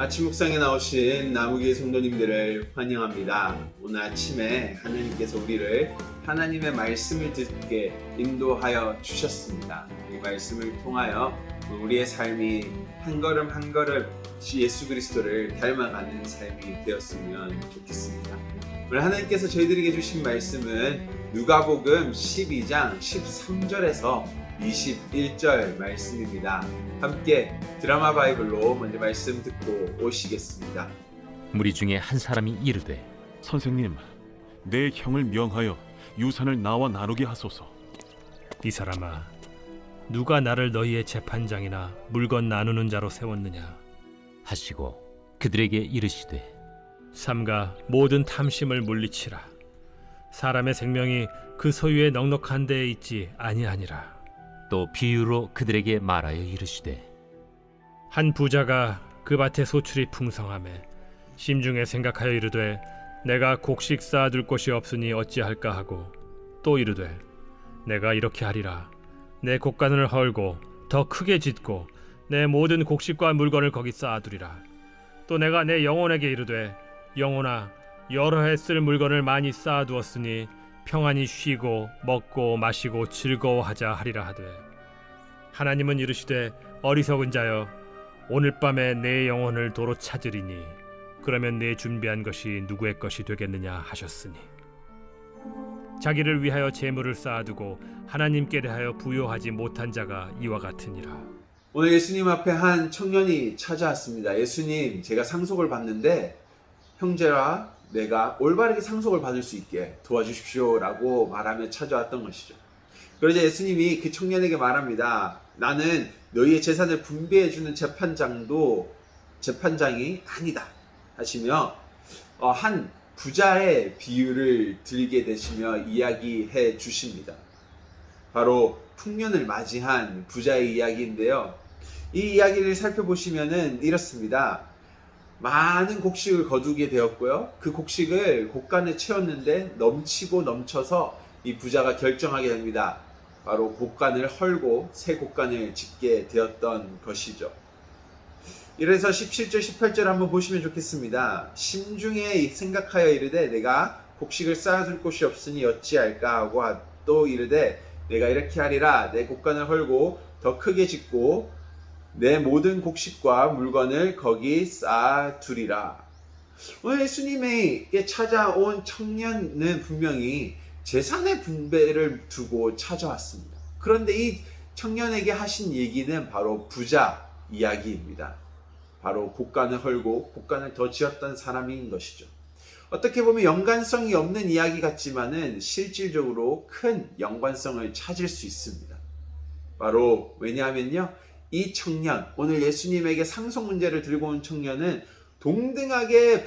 아침 묵상에 나오신 나무교회 성도님들을 환영합니다. 오늘 아침에 하나님께서 우리를 하나님의 말씀을 듣게 인도하여 주셨습니다. 이 말씀을 통하여 우리의 삶이 한 걸음 한 걸음 예수 그리스도를 닮아가는 삶이 되었으면 좋겠습니다. 오늘 하나님께서 저희들에게 주신 말씀은 누가복음 12장 13절에서 21절 말씀입니다. 함께 드라마 바이블로 먼저 말씀 듣고 오시겠습니다. 무리 중에 한 사람이 이르되, 선생님, 내 형을 명하여 유산을 나와 나누게 하소서. 이 사람아, 누가 나를 너희의 재판장이나 물건 나누는 자로 세웠느냐? 하시고 그들에게 이르시되, 삼가 모든 탐심을 물리치라. 사람의 생명이 그 소유의 넉넉한 데에 있지 아니하니라. 또 비유로 그들에게 말하여 이르시되, 한 부자가 그 밭에 소출이 풍성하매 심중에 생각하여 이르되, 내가 곡식 쌓아둘 곳이 없으니 어찌할까 하고, 또 이르되, 내가 이렇게 하리라. 내 곡간을 헐고 더 크게 짓고 내 모든 곡식과 물건을 거기 쌓아두리라. 또 내가 내 영혼에게 이르되, 영혼아, 여러 해 쓸 물건을 많이 쌓아두었으니 평안히 쉬고 먹고 마시고 즐거워하자 하리라 하되, 하나님은 이르시되, 어리석은 자여, 오늘 밤에 내 영혼을 도로 찾으리니 그러면 내 준비한 것이 누구의 것이 되겠느냐 하셨으니, 자기를 위하여 재물을 쌓아두고 하나님께 대하여 부요하지 못한 자가 이와 같으니라. 오늘 예수님 앞에 한 청년이 찾아왔습니다. 예수님, 제가 상속을 받는데 형제와 내가 올바르게 상속을 받을 수 있게 도와주십시오 라고 말하며 찾아왔던 것이죠. 그러자 예수님이 그 청년에게 말합니다. 나는 너희의 재산을 분배해주는 재판장이 아니다 하시며 한 부자의 비유를 들게 되시며 이야기해 주십니다. 바로 풍년을 맞이한 부자의 이야기인데요. 이 이야기를 살펴보시면은 이렇습니다. 많은 곡식을 거두게 되었고요. 그 곡식을 곡간에 채웠는데 넘치고 넘쳐서 이 부자가 결정하게 됩니다. 바로 곡간을 헐고 새 곡간을 짓게 되었던 것이죠. 이래서 17절 18절 한번 보시면 좋겠습니다. 심중에 생각하여 이르되, 내가 곡식을 쌓아둘 곳이 없으니 어찌할까 하고, 또 이르되, 내가 이렇게 하리라. 내 곡간을 헐고 더 크게 짓고 내 모든 곡식과 물건을 거기 쌓아두리라. 오늘 예수님에게 찾아온 청년은 분명히 재산의 분배를 두고 찾아왔습니다. 그런데 이 청년에게 하신 얘기는 바로 부자 이야기입니다. 바로 곡간을 헐고 곡간을 더 지었던 사람인 것이죠. 어떻게 보면 연관성이 없는 이야기 같지만은 실질적으로 큰 연관성을 찾을 수 있습니다. 바로 왜냐하면요, 이 청년, 오늘 예수님에게 상속 문제를 들고 온 청년은 동등하게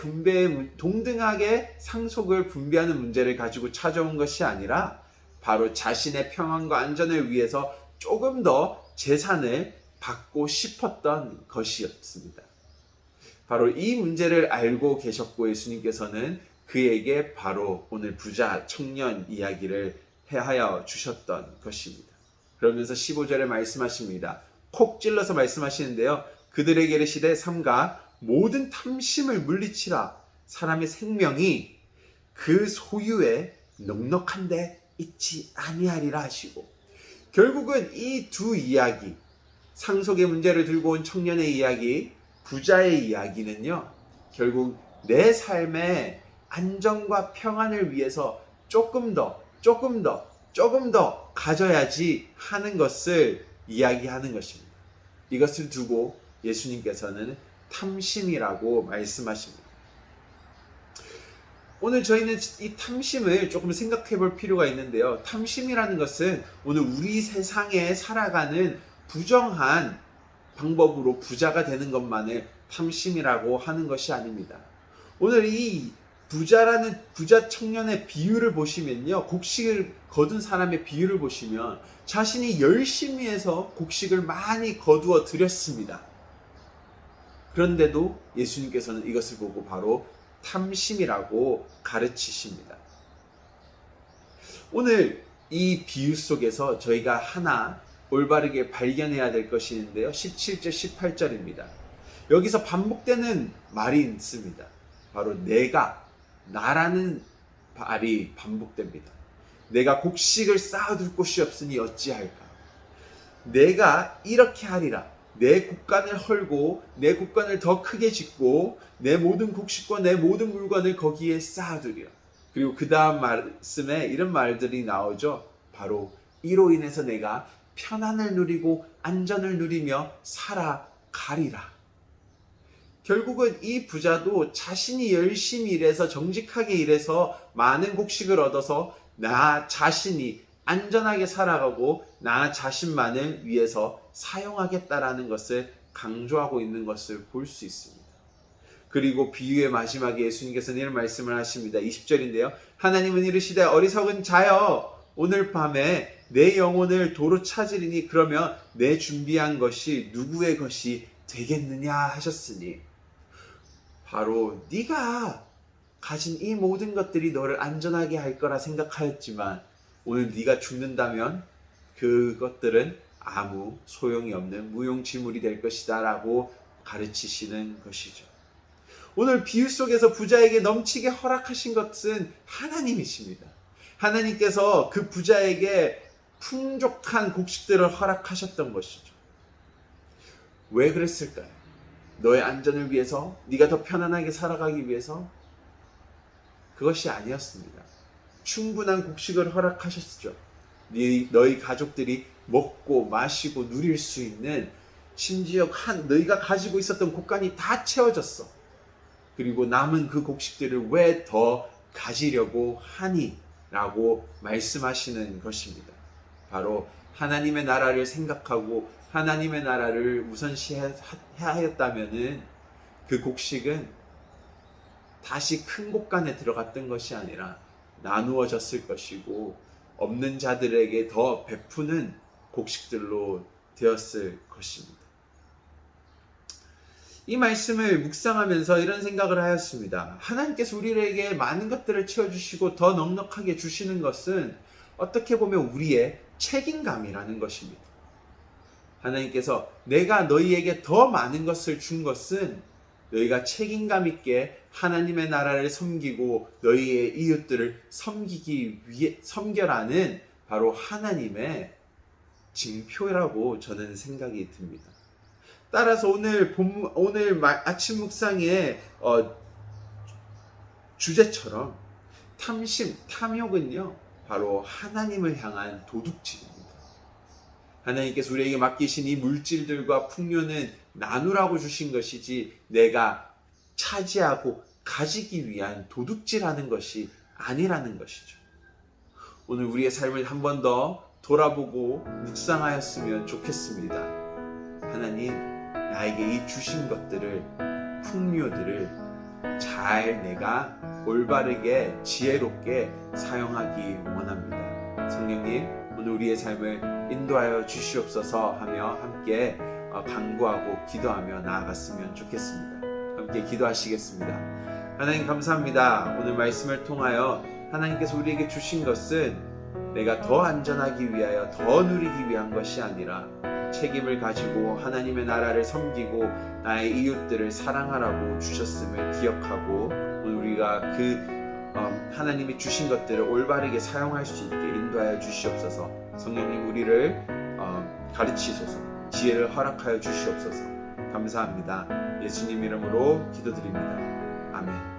상속을 분배하는 문제를 가지고 찾아온 것이 아니라 바로 자신의 평안과 안전을 위해서 조금 더 재산을 받고 싶었던 것이었습니다. 바로 이 문제를 알고 계셨고 예수님께서는 그에게 바로 오늘 부자 청년 이야기를 해하여 주셨던 것입니다. 그러면서 15절에 말씀하십니다. 콕 찔러서 말씀하시는데요. 그들에게 이르시되, 삼가 모든 탐심을 물리치라. 사람의 생명이 그 소유에 넉넉한 데 있지 아니하리라 하시고, 결국은 이 두 이야기, 상속의 문제를 들고 온 청년의 이야기, 부자의 이야기는요, 결국 내 삶의 안정과 평안을 위해서 조금 더 가져야지 하는 것을 이야기하는 것입니다. 이것을 두고 예수님께서는 탐심이라고 말씀하십니다. 오늘 저희는 이 탐심을 조금 생각해 볼 필요가 있는데요. 탐심이라는 것은 오늘 우리 세상에 살아가는 부정한 방법으로 부자가 되는 것만을 탐심이라고 하는 것이 아닙니다. 오늘 이 부자 청년의 비유를 보시면요, 곡식을 거둔 사람의 비유를 보시면 자신이 열심히 해서 곡식을 많이 거두어 드렸습니다. 그런데도 예수님께서는 이것을 보고 바로 탐심이라고 가르치십니다. 오늘 이 비유 속에서 저희가 하나 올바르게 발견해야 될 것이 있는데요. 17절 18절입니다. 여기서 반복되는 말이 있습니다. 바로 내가, 나라는 말이 반복됩니다. 내가 곡식을 쌓아둘 곳이 없으니 어찌할까? 내가 이렇게 하리라. 내 곡간을 헐고 내 곡간을 더 크게 짓고 내 모든 곡식과 내 모든 물건을 거기에 쌓아두리라. 그리고 그 다음 말씀에 이런 말들이 나오죠. 바로 이로 인해서 내가 편안을 누리고 안전을 누리며 살아가리라. 결국은 이 부자도 자신이 열심히 일해서 정직하게 일해서 많은 곡식을 얻어서 나 자신이 안전하게 살아가고 나 자신만을 위해서 사용하겠다라는 것을 강조하고 있는 것을 볼 수 있습니다. 그리고 비유의 마지막에 예수님께서는 이런 말씀을 하십니다. 20절인데요. 하나님은 이르시되 어리석은 자여 오늘 밤에 내 영혼을 도로 찾으리니 그러면 내 준비한 것이 누구의 것이 되겠느냐 하셨으니 바로 네가 가진 이 모든 것들이 너를 안전하게 할 거라 생각하였지만 오늘 네가 죽는다면 그것들은 아무 소용이 없는 무용지물이 될 것이다 라고 가르치시는 것이죠. 오늘 비유 속에서 부자에게 넘치게 허락하신 것은 하나님이십니다. 하나님께서 그 부자에게 풍족한 곡식들을 허락하셨던 것이죠. 왜 그랬을까요? 너의 안전을 위해서? 네가 더 편안하게 살아가기 위해서? 그것이 아니었습니다. 충분한 곡식을 허락하셨죠. 너희 가족들이 먹고 마시고 누릴 수 있는, 심지어 너희가 가지고 있었던 곡간이 다 채워졌어. 그리고 남은 그 곡식들을 왜 더 가지려고 하니? 라고 말씀하시는 것입니다. 바로 하나님의 나라를 생각하고 하나님의 나라를 우선시하였다면은 그 곡식은 다시 큰 곡간에 들어갔던 것이 아니라 나누어졌을 것이고 없는 자들에게 더 베푸는 곡식들로 되었을 것입니다. 이 말씀을 묵상하면서 이런 생각을 하였습니다. 하나님께서 우리에게 많은 것들을 채워주시고 더 넉넉하게 주시는 것은 어떻게 보면 우리의 책임감이라는 것입니다. 하나님께서 내가 너희에게 더 많은 것을 준 것은 너희가 책임감 있게 하나님의 나라를 섬기고 너희의 이웃들을 섬겨라는 바로 하나님의 징표라고 저는 생각이 듭니다. 따라서 오늘 아침 묵상의 주제처럼 탐욕은요 바로 하나님을 향한 도둑질입니다. 하나님께서 우리에게 맡기신 이 물질들과 풍요는 나누라고 주신 것이지 내가 차지하고 가지기 위한 도둑질하는 것이 아니라는 것이죠. 오늘 우리의 삶을 한 번 더 돌아보고 묵상하였으면 좋겠습니다. 하나님, 나에게 이 주신 것들을, 풍요들을 잘 내가 올바르게 지혜롭게 사용하기 원합니다. 성령님, 오늘 우리의 삶을 인도하여 주시옵소서 하며 함께 간구하고 기도하며 나아갔으면 좋겠습니다. 함께 기도하시겠습니다. 하나님 감사합니다. 오늘 말씀을 통하여 하나님께서 우리에게 주신 것은 내가 더 안전하기 위하여 더 누리기 위한 것이 아니라 책임을 가지고 하나님의 나라를 섬기고 나의 이웃들을 사랑하라고 주셨음을 기억하고 오늘 우리가 하나님이 주신 것들을 올바르게 사용할 수 있게 인도하여 주시옵소서. 성령님 우리를 가르치소서. 지혜를 허락하여 주시옵소서. 감사합니다. 예수님 이름으로 기도드립니다. 아멘.